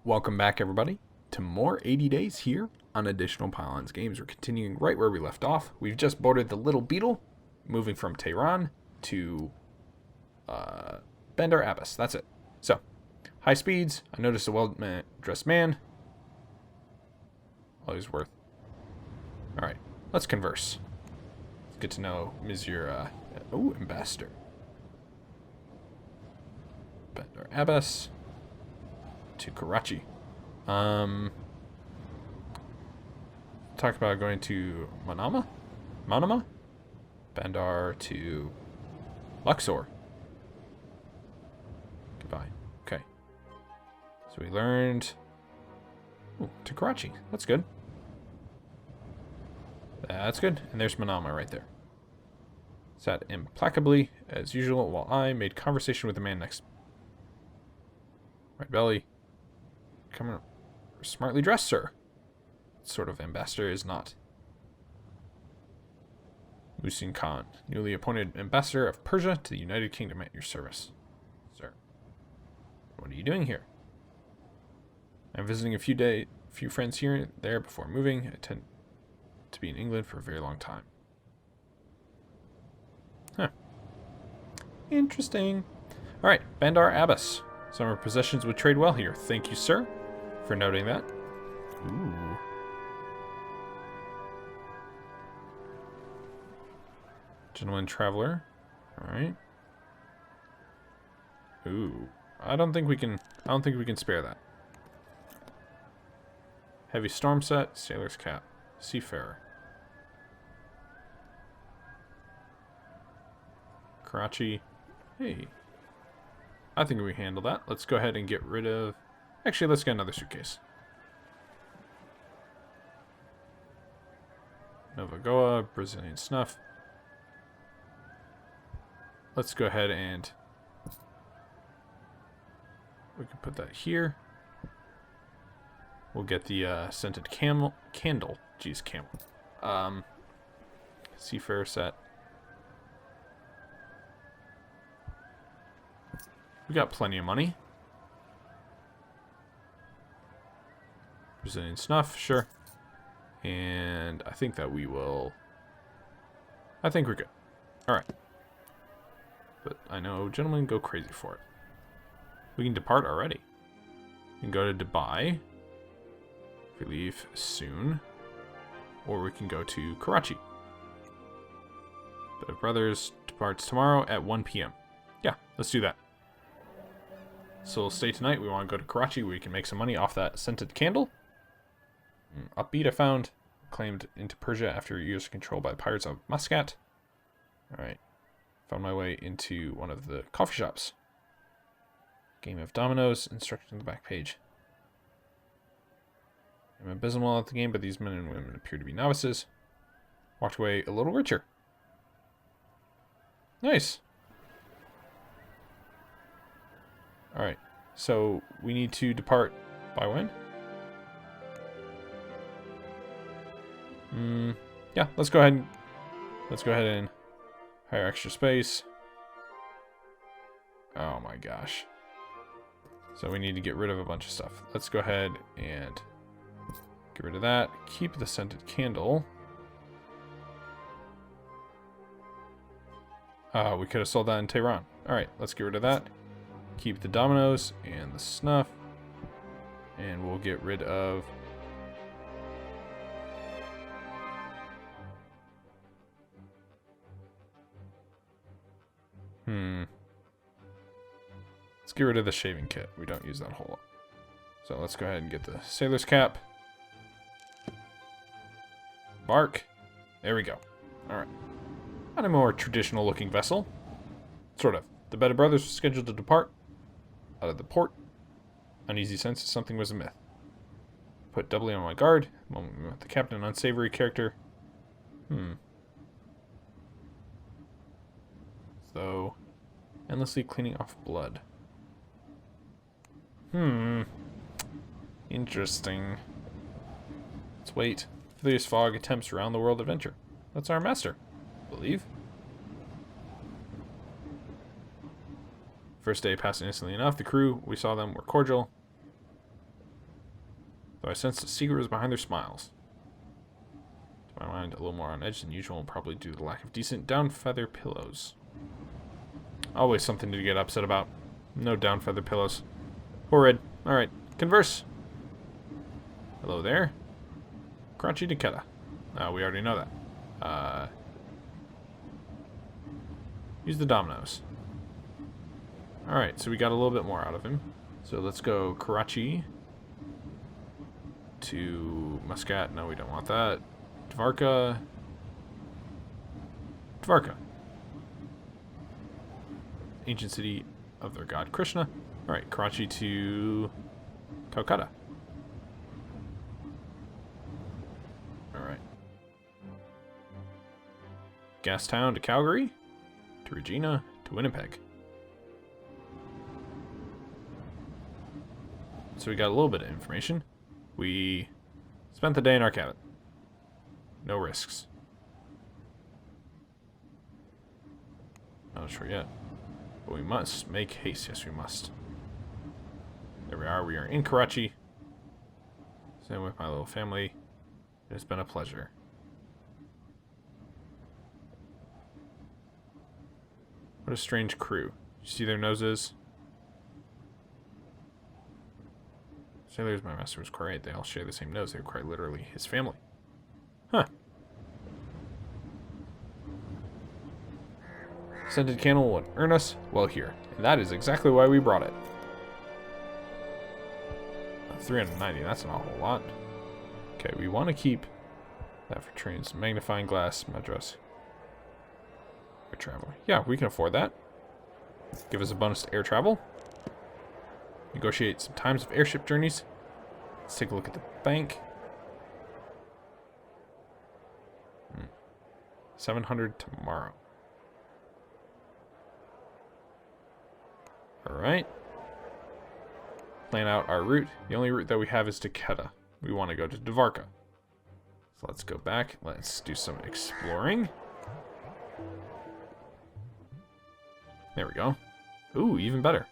Welcome back, everybody, to more 80 days here on additional Pylons games. We're continuing right where we left off. We've just boarded the Little Beetle, moving from Tehran to Bandar Abbas. That's it. So, high speeds. I noticed a well-dressed man. Always worth. All right, let's converse. Let's get to know Monsieur. Ambassador. Bandar Abbas to Karachi. Talk about going to Manama? Bandar to Luxor. Goodbye. Okay. So we learned... Ooh, to Karachi. That's good. That's good. And there's Manama right there. Sat implacably, as usual, while I made conversation with the man next. Right belly. Coming smartly dressed, sir. What sort of ambassador is not? Musin Khan, newly appointed ambassador of Persia to the United Kingdom, at your service. Sir. What are you doing here? I'm visiting a few friends here and there before moving. I tend to be in England for a very long time. Huh. Interesting. Alright, Bandar Abbas. Summer possessions would trade well here. Thank you, sir, for noting that. Ooh. Gentleman traveler. Alright. Ooh. I don't think we can spare that. Heavy storm set, sailor's cap, seafarer. Karachi. Hey. I think we handle that. Let's go ahead and get rid of... Actually, let's get another suitcase. Nova Goa, Brazilian snuff. Let's go ahead and... We can put that here. We'll get the scented candle. Geez, camel. Seafarer set. We got plenty of money. Brazilian snuff, sure. And I think that we will... I think we're good. Alright. But I know gentlemen go crazy for it. We can depart already. We can go to Dubai. If we leave soon. Or we can go to Karachi. But Brothers departs tomorrow at 1 p.m. Yeah, let's do that. So we'll stay tonight. We want to go to Karachi where we can make some money off that scented candle. Upbeat I found. Claimed into Persia after years of control by the pirates of Muscat. Alright. Found my way into one of the coffee shops. Game of dominoes. Instructions on the back page. I'm abysmal at the game, but these men and women appear to be novices. Walked away a little richer. Nice. Alright, so we need to depart by when? Yeah, let's go ahead and hire extra space. Oh my gosh. So we need to get rid of a bunch of stuff. Let's go ahead and get rid of that. Keep the scented candle. We could have sold that in Tehran. Alright, let's get rid of that. Keep the dominoes and the snuff. And we'll get rid of... Let's get rid of the shaving kit. We don't use that a whole lot. So let's go ahead and get the sailor's cap. Bark. There we go. Alright. On a more traditional looking vessel. Sort of. The Better Brothers were scheduled to depart out of the port. Uneasy sense that something was amiss. Put doubly on my guard. The moment we met the captain, an unsavory character. So, endlessly cleaning off blood. Interesting. Let's wait. Phineas Fogg attempts round the world adventure. That's our master, I believe. First day passed instantly enough. The crew, we saw them, were cordial. Though I sensed a secret was behind their smiles. To my mind, a little more on edge than usual, probably due to the lack of decent down feather pillows. Always something to get upset about. No down feather pillows. Horrid. Alright, converse. Hello there. Crunchy Dakota. We already know that. Use the dominoes. Alright, so we got a little bit more out of him. So let's go Karachi to Muscat. No, we don't want that. Dvarka. Dvarka. Ancient city of their god Krishna. Alright, Karachi to Calcutta. Alright. Gastown to Calgary. To Regina. To Winnipeg. So we got a little bit of information. We spent the day in our cabin. No risks. Not sure yet. But we must make haste. Yes, we must. There we are. We are in Karachi. Staying with my little family. It has been a pleasure. What a strange crew. You see their noses? Sailors, my master was quite right. They all share the same nose. They were quite literally his family. Huh. Scented candle would earn us well here. And that is exactly why we brought it. 390, that's an awful lot. Okay, we want to keep that for trains. Magnifying glass, Madras. Air travel. Yeah, we can afford that. Give us a bonus to air travel. Negotiate some times of airship journeys. Let's take a look at the bank. 700 tomorrow. Alright. Plan out our route. The only route that we have is to Quetta. We want to go to Dvarka. So let's go back. Let's do some exploring. There we go. Ooh, even better.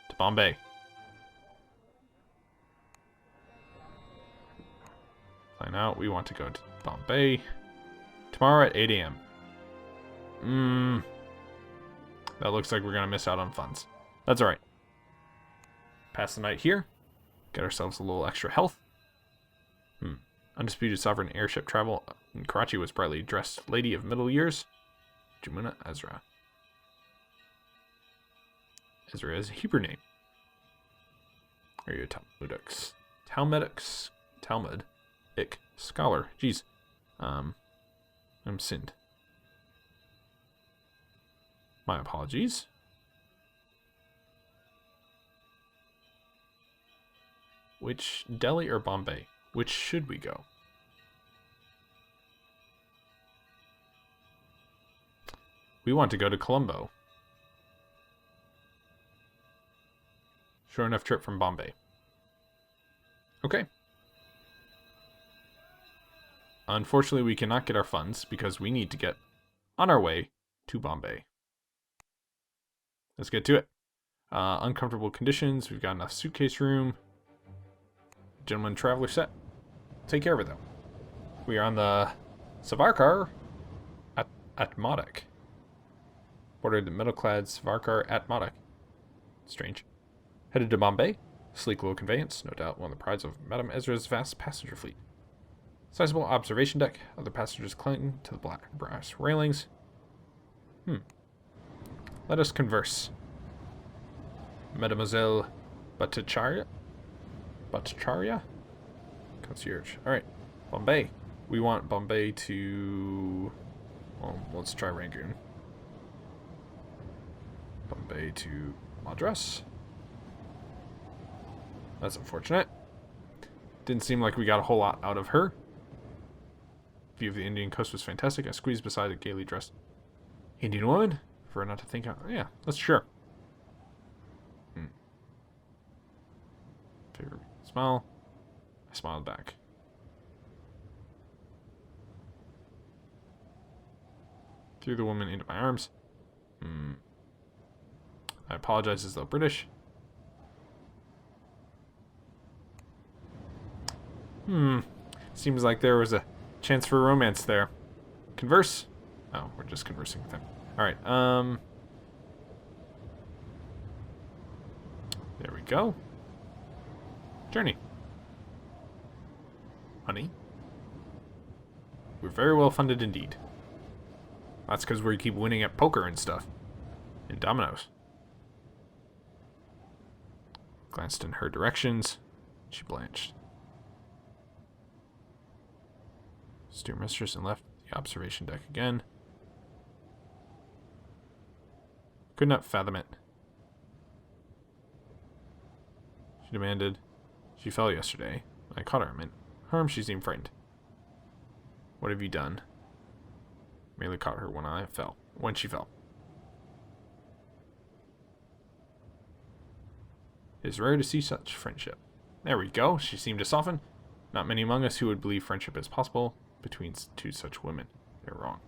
To Bombay. Plan out. We want to go to Bombay. Tomorrow at 8 a.m. That looks like we're going to miss out on funds. That's alright. Pass the night here. Get ourselves a little extra health. Undisputed sovereign airship travel in Karachi was brightly dressed lady of middle years. Jamuna Ezra. Ezra is a Hebrew name. Are you a Talmudic scholar? Jeez. I'm sinned. My apologies. Which, Delhi or Bombay? Which should we go? We want to go to Colombo. Sure enough trip from Bombay. Okay. Unfortunately, we cannot get our funds because we need to get on our way to Bombay. Let's get to it. Uncomfortable conditions. We've got enough suitcase room. Gentleman traveler set. Take care of it, though. We are on the Savarkar Atmotic. Boarded the metal-clad Savarkar Atmotic. Strange. Headed to Bombay. Sleek little conveyance. No doubt one of the prides of Madame Ezra's vast passenger fleet. Sizable observation deck. Other passengers cling to the black brass railings. Let us converse. Mademoiselle Bhattacharya? Concierge. Alright. Bombay. We want Bombay to... Well, let's try Rangoon. Bombay to Madras. That's unfortunate. Didn't seem like we got a whole lot out of her. View of the Indian coast was fantastic. I squeezed beside a gaily dressed Indian woman. For her not to think out. Yeah, that's sure. Favorite smile. I smiled back. Threw the woman into my arms. I apologize as though British. Seems like there was a chance for romance there. Converse? Oh, we're just conversing with him. Alright, there we go. Journey. Honey. We're very well funded indeed. That's because we keep winning at poker and stuff. And dominoes. Glanced in her directions. She blanched. Steer mistress and left the observation deck again. Could not fathom it. She demanded. She fell yesterday. I caught her. I meant harm. She seemed frightened. What have you done? Merely caught her when she fell. It is rare to see such friendship. There we go. She seemed to soften. Not many among us who would believe friendship is possible between two such women. They're wrong.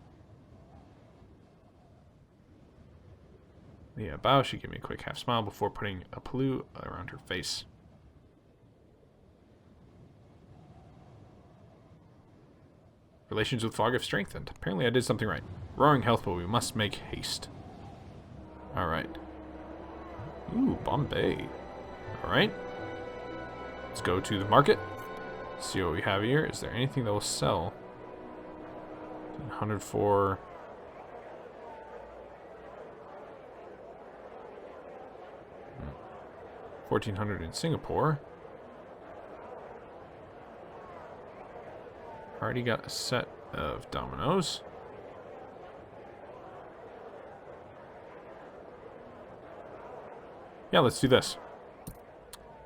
Yeah, bow. She gave me a quick half smile before putting a paloo around her face. Relations with Fogg have strengthened. Apparently I did something right. Roaring health, but we must make haste. Alright. Ooh, Bombay. Alright. Let's go to the market. See what we have here. Is there anything that will sell? 104. $1,400 in Singapore. Already got a set of dominoes. Yeah, let's do this.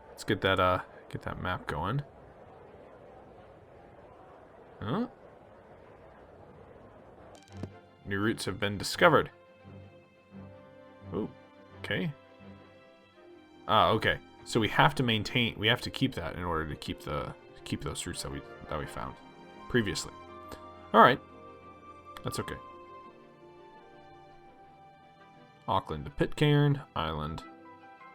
Let's get that map going. Huh? New routes have been discovered. Oh, okay. Okay. So we have to keep that in order to keep those routes that we found previously. All right. That's okay. Auckland to Pitcairn Island,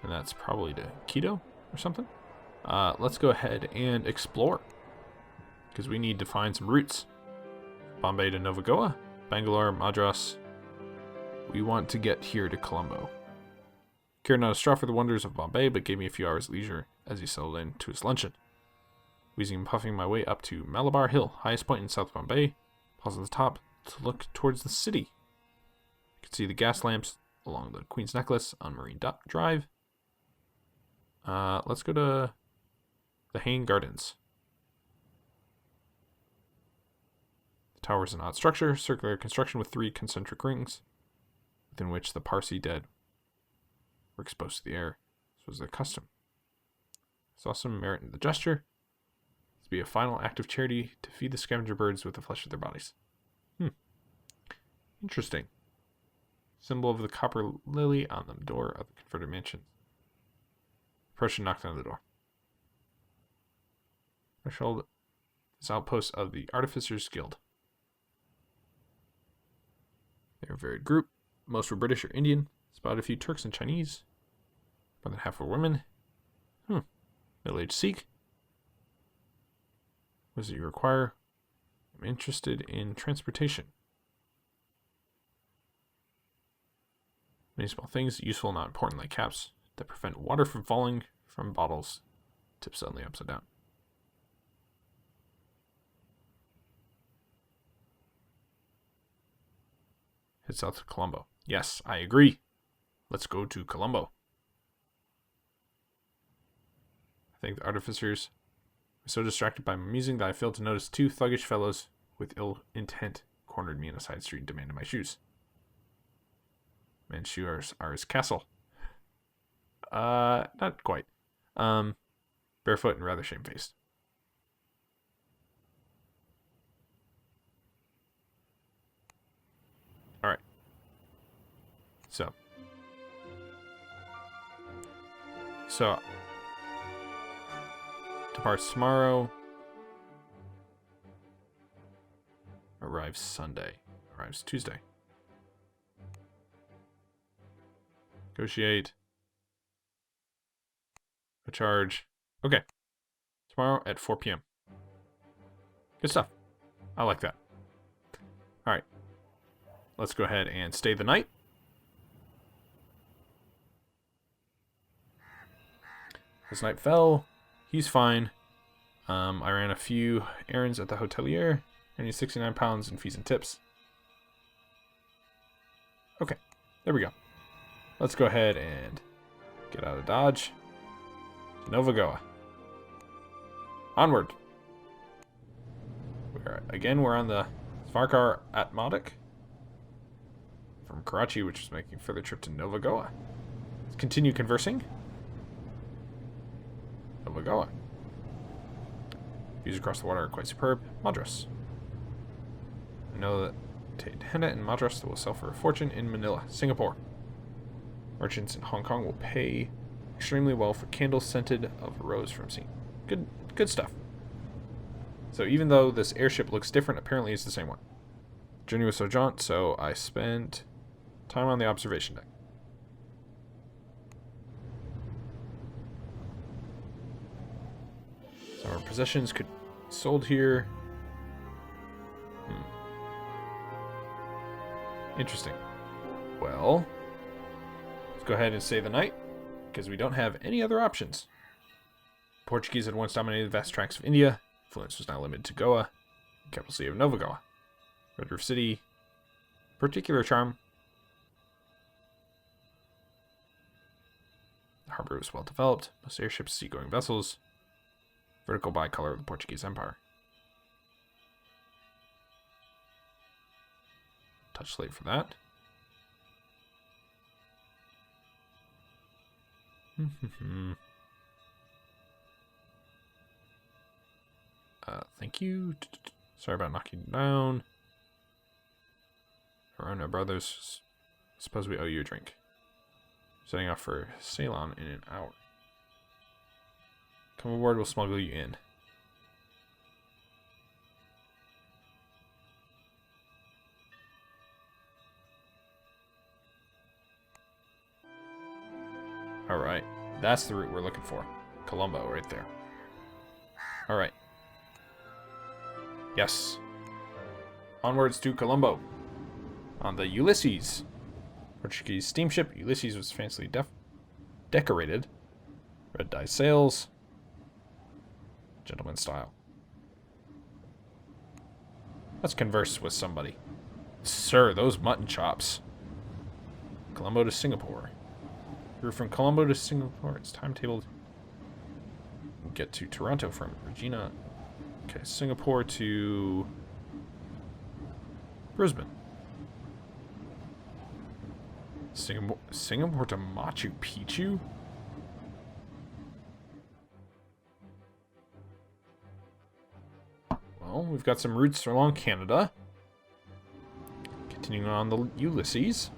and that's probably to Quito or something. Let's go ahead and explore, because we need to find some routes. Bombay to Nova Goa, Bangalore, Madras. We want to get here to Colombo. Cared not a straw for the wonders of Bombay, but gave me a few hours leisure as he settled in to his luncheon. Wheezing and puffing my way up to Malabar Hill, highest point in South Bombay. Pause at the top to look towards the city. You can see the gas lamps along the Queen's Necklace on Marine Drive. Let's go to the Hayne Gardens. The tower is an odd structure, circular construction with 3 concentric rings, within which the Parsi dead were exposed to the air. This was their custom. Saw some merit in the gesture. To be a final act of charity to feed the scavenger birds with the flesh of their bodies. Interesting. Symbol of the copper lily on the door of the converted mansion. Person knocked on the door. Threshold is outpost of the Artificers Guild. They're a varied group. Most were British or Indian. Spotted a few Turks and Chinese. More than half were women. Middle-aged Sikh. What does it require? I'm interested in transportation. Many small things, useful, not important, like caps that prevent water from falling from bottles tipped suddenly upside down. Head south to Colombo. Yes, I agree. Let's go to Colombo. I think the artificers were so distracted by my musing that I failed to notice 2 thuggish fellows with ill intent cornered me in a side street and demanded my shoes. Man's shoes are his castle. Not quite. Barefoot and rather shamefaced. Alright. So. Departs tomorrow. Arrives Sunday. Arrives Tuesday. Negotiate. A charge. Okay. Tomorrow at 4 p.m. Good stuff. I like that. Alright. Let's go ahead and stay the night. As night fell, he's fine. I ran a few errands at the hotelier. I need 69 pounds in fees and tips. Okay, there we go. Let's go ahead and get out of Dodge. To Nova Goa. Onward. We're on the Svarkar Atmotic from Karachi, which is making further trip to Nova Goa. Let's continue conversing. Nova Goa. Views across the water are quite superb. Madras. I know that henna and Madras will sell for a fortune in Manila. Singapore. Merchants in Hong Kong will pay extremely well for candles scented of a rose from sea. Good stuff. So even though this airship looks different, apparently it's the same one. The journey was so jaunt, so I spent time on the observation deck. So our possessions could be sold here. Interesting. Well, let's go ahead and stay the night, because we don't have any other options. Portuguese had once dominated vast tracts of India. Influence was now limited to Goa, capital city of Nova Goa. Red Roof City, particular charm. The harbor was well developed, most airships, seagoing vessels. Vertical bicolor of the Portuguese Empire. Touch late for that. Thank you. Sorry about knocking you down. Verona Brothers. Suppose we owe you a drink. Setting off for Ceylon in an hour. Come aboard, we'll smuggle you in. Alright, that's the route we're looking for. Colombo, right there. Alright. Yes. Onwards to Colombo. On the Ulysses. Portuguese steamship, Ulysses was fancily decorated. Red dye sails. Gentleman style. Let's converse with somebody. Sir, those mutton chops. Colombo to Singapore. We're from Colombo to Singapore. It's timetable. We'll get to Toronto from Regina. Okay, Singapore to Brisbane. Singapore to Machu Picchu? Well, we've got some routes along Canada. Continuing on the Ulysses.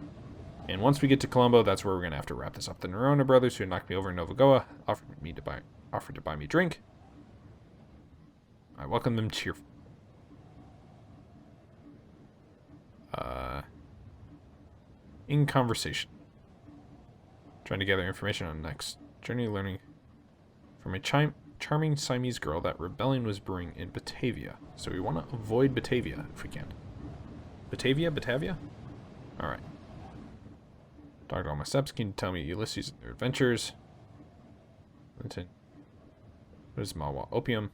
And once we get to Colombo, that's where we're going to have to wrap this up. The Verona Brothers, who knocked me over in Nova Goa, offered to buy me a drink. I welcome them cheerfully. In conversation. Trying to gather information on next journey, learning from a charming Siamese girl that rebellion was brewing in Batavia. So we want to avoid Batavia if we can. Batavia? Alright. Dogged all my steps. Can you tell me Ulysses and their adventures? What is Malwa opium?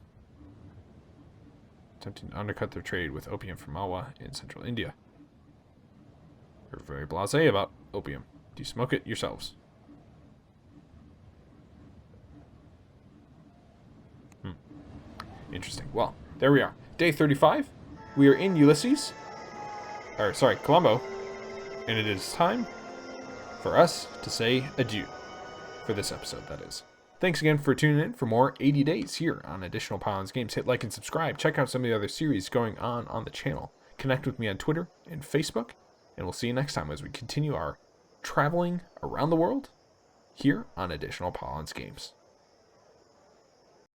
Attempting to undercut their trade with opium from Malwa in central India. You're very blasé about opium. Do you smoke it yourselves? Interesting. Well, there we are. Day 35. We are in Ulysses. Colombo. And it is time for us to say adieu. For this episode, that is. Thanks again for tuning in for more 80 days here on additional Pylons Games. Hit like and subscribe. Check out some of the other series going on the channel. Connect with me on Twitter and Facebook. And we'll see you next time as we continue our traveling around the world here on additional Pylons Games.